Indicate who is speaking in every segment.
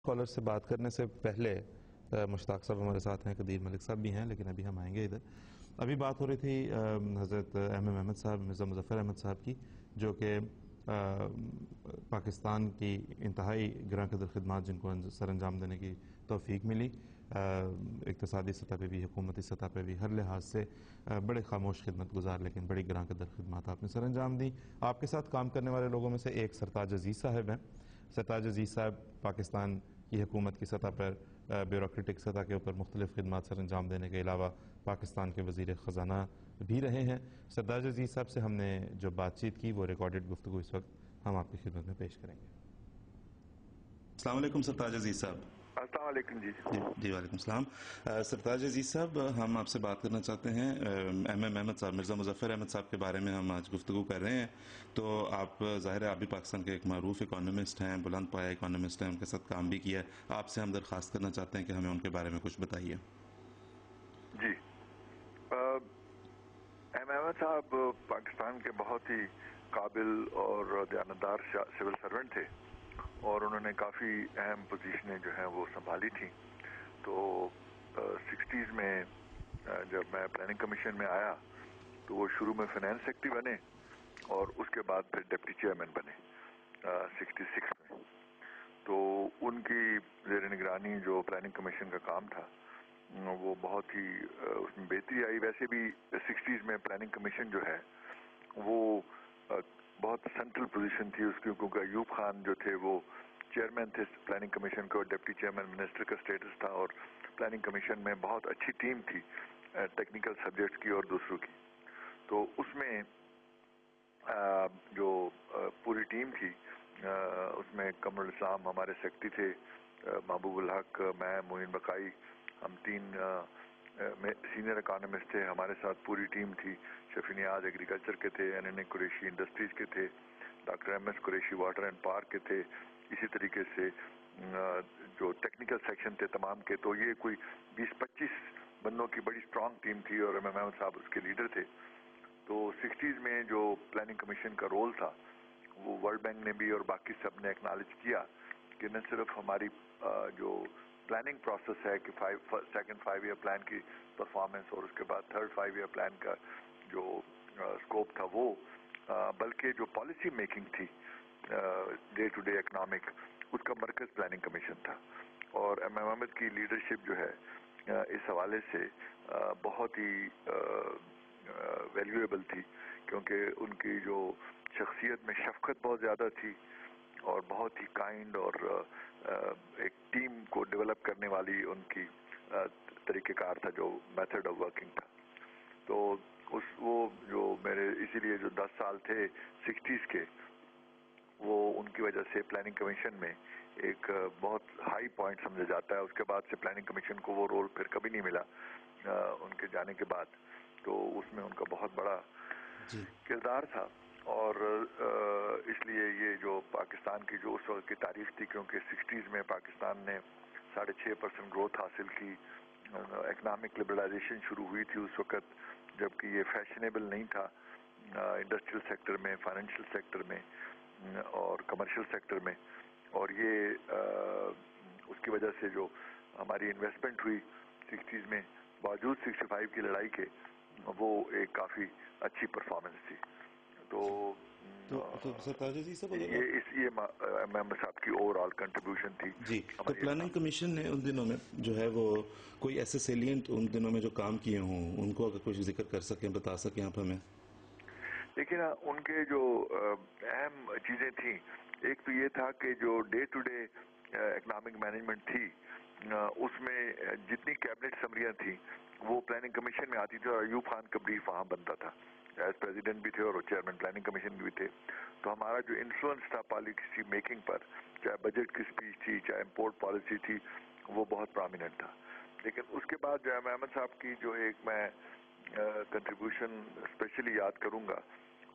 Speaker 1: Collar سے بات کرنے سے پہلے مشتاق صاحب ہمارے ساتھ ہیں، قدیر ملک صاحب بھی ہیں، لیکن ابھی ہم آئیں گے ادھر. ابھی بات ہو رہی تھی حضرت احمد احمد صاحب، مرزا مظفر احمد صاحب کی، جو کہ پاکستان کی انتہائی گراں قدر خدمات جن کو سر انجام دینے کی توفیق ملی، اقتصادی سطح پہ بھی، حکومتی سطح پہ بھی، ہر لحاظ سے بڑے خاموش خدمت گزار لیکن بڑی گراں قدر خدمات آپ نے سر انجام دی. آپ کے ساتھ کام کرنے والے لوگوں میں سے ایک سرتاج عزیز صاحب ہیں. سرتاج عزیز صاحب پاکستان کی حکومت کی سطح پر بیوروکریٹک سطح کے اوپر مختلف خدمات سر انجام دینے کے علاوہ پاکستان کے وزیر خزانہ بھی رہے ہیں. سرتاج عزیز صاحب سے ہم نے جو بات چیت کی وہ ریکارڈڈ گفتگو اس وقت ہم آپ کی خدمت میں پیش کریں گے. السلام علیکم سرتاج عزیز صاحب.
Speaker 2: السلام علیکم.
Speaker 1: جی وعلیکم السلام. سرتاج عزیز صاحب، ہم آپ سے بات کرنا چاہتے ہیں احمد احمد صاحب، مرزا مظفر احمد صاحب کے بارے میں ہم آج گفتگو کر رہے ہیں. تو آپ ظاہر ہے آپ بھی پاکستان کے ایک معروف اکانومسٹ ہیں، بلند پایہ اکانومسٹ ہیں، ان کے ساتھ کام بھی کیا ہے. آپ سے ہم درخواست کرنا چاہتے ہیں کہ ہمیں ان کے بارے میں کچھ بتائیے.
Speaker 2: جی، احمد صاحب پاکستان کے بہت ہی قابل اور دیانتدار سول سرونٹ تھے، اور انہوں نے کافی اہم پوزیشنیں جو ہیں وہ سنبھالی تھیں. تو 60s میں جب میں پلاننگ کمیشن میں آیا تو وہ شروع میں فائنانس سیکرٹری بنے اور اس کے بعد پھر ڈپٹی چیئرمین بنے 66 میں. تو ان کی زیر نگرانی جو پلاننگ کمیشن کا کام تھا وہ بہت ہی اس میں بہتری آئی. ویسے بھی 60s میں پلاننگ کمیشن جو ہے وہ بہت سینٹرل پوزیشن تھی اس کی، کیونکہ ایوب خان جو تھے وہ چیئرمین تھے پلاننگ کمیشن کو، ڈپٹی چیئرمین منسٹر کا سٹیٹس تھا، اور پلاننگ کمیشن میں بہت اچھی ٹیم تھی ٹیکنیکل سبجیکٹس کی اور دوسروں کی. تو اس میں جو پوری ٹیم تھی اس میں قمر الاسلام ہمارے سیکرٹری تھے، محبوب الحق، میں، معین بقائی، ہم تین سینئر اکانومسٹ تھے. ہمارے ساتھ پوری ٹیم تھی. شفیع نیاز ایگریکلچر کے تھے، این قریشی انڈسٹریز کے تھے، doctor M S Qureshi water and park کے تھے. اسی طریقے سے جو ٹیکنیکل سیکشن تھے تمام کے، تو یہ کوئی 20-25 بندوں کی بڑی اسٹرانگ ٹیم تھی، اور احمد احمد صاحب اس کے لیڈر تھے. تو 60s میں جو پلاننگ کمیشن کا رول تھا وہ ورلڈ بینک نے بھی اور باقی سب نے ایکنالج کیا کہ نہ صرف ہماری جو پلاننگ پروسیس ہے کہ سیکنڈ 5 ایئر پلان کی پرفارمنس اور اس کے بعد تھرڈ 5 ایئر پلان کا جو اسکوپ تھا وہ، بلکہ جو پالیسی میکنگ تھی ڈے ٹو ڈے اکنامک، اس کا مرکز پلاننگ کمیشن تھا. اور احمد احمد کی لیڈرشپ جو ہے اس حوالے سے بہت ہی ویلیویبل تھی، کیونکہ ان کی جو شخصیت میں شفقت بہت زیادہ تھی اور بہت ہی کائنڈ، اور ایک ٹیم کو ڈیولپ کرنے والی ان کی طریقہ کار تھا، جو میتھڈ آف ورکنگ تھا. تو وہ جو میرے اسی لیے جو 10 سال تھے 60s کے، وہ ان کی وجہ سے پلاننگ کمیشن میں ایک بہت ہائی پوائنٹ سمجھا جاتا ہے. اس کے بعد سے پلاننگ کمیشن کو وہ رول پھر کبھی نہیں ملا ان کے جانے کے بعد. تو اس میں ان کا بہت بڑا کردار تھا، اور اس لیے یہ جو پاکستان کی جو اس وقت کی تاریخ تھی، کیونکہ 60s میں پاکستان نے 6.5% گروتھ حاصل کی، اکنامک لبرلائزیشن شروع ہوئی تھی اس وقت، جبکہ یہ فیشنیبل نہیں تھا انڈسٹریل سیکٹر میں، فائنینشیل سیکٹر میں اور کمرشل سیکٹر میں. اور یہ اس کی وجہ سے جو ہماری انویسٹمنٹ ہوئی 60s میں، باوجود 65 کی لڑائی کے، وہ ایک کافی اچھی پرفارمنس تھی. تو
Speaker 1: سرتاج عزیز صاحب،
Speaker 2: یہ محمد صاحب کی اوور آل کنٹریبیوشن تھی.
Speaker 1: جی، تو پلاننگ کمیشن نے ان دنوں میں جو ہے وہ کوئی ایسے سیلینٹ ان دنوں میں جو کام کیے ہوں ان کو اگر کچھ ذکر کر سکیں، بتا سکیں آپ ہمیں.
Speaker 2: لیکن ان کے جو اہم چیزیں تھیں، ایک تو یہ تھا کہ جو day to day economic management تھی، اس میں جتنی کیبنٹ سمریاں تھیں وہ پلاننگ کمیشن میں آتی تھی، اور ایوب خان کا بریف وہاں بنتا تھا. ایز پریزیڈنٹ بھی تھے اور چیئرمین پلاننگ کمیشن بھی تھے. تو ہمارا جو انفلوئنس تھا پالیسی میکنگ پر، چاہے بجٹ کی اسپیچ تھی، چاہے امپورٹ پالیسی تھی، وہ بہت پرومیننٹ تھا. لیکن اس کے بعد جو احمد صاحب کی جو ایک میں کنٹریبیوشن اسپیشلی یاد کروں گا،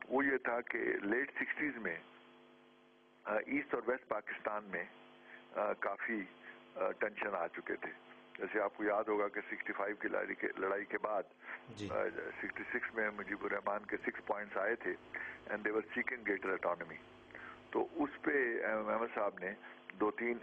Speaker 2: وہ یہ تھا کہ لیٹ 60s میں ایسٹ اور ویسٹ پاکستان میں کافی ٹینشن آ چکے تھے. جیسے آپ کو یاد ہوگا کہ 65 کی لڑائی کے بعد 66 میں مجیب الرحمان کے 6 پوائنٹس آئے تھے، and they were seeking greater autonomy. تو اس پہ احمد صاحب نے 2-3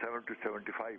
Speaker 2: 7 to 75,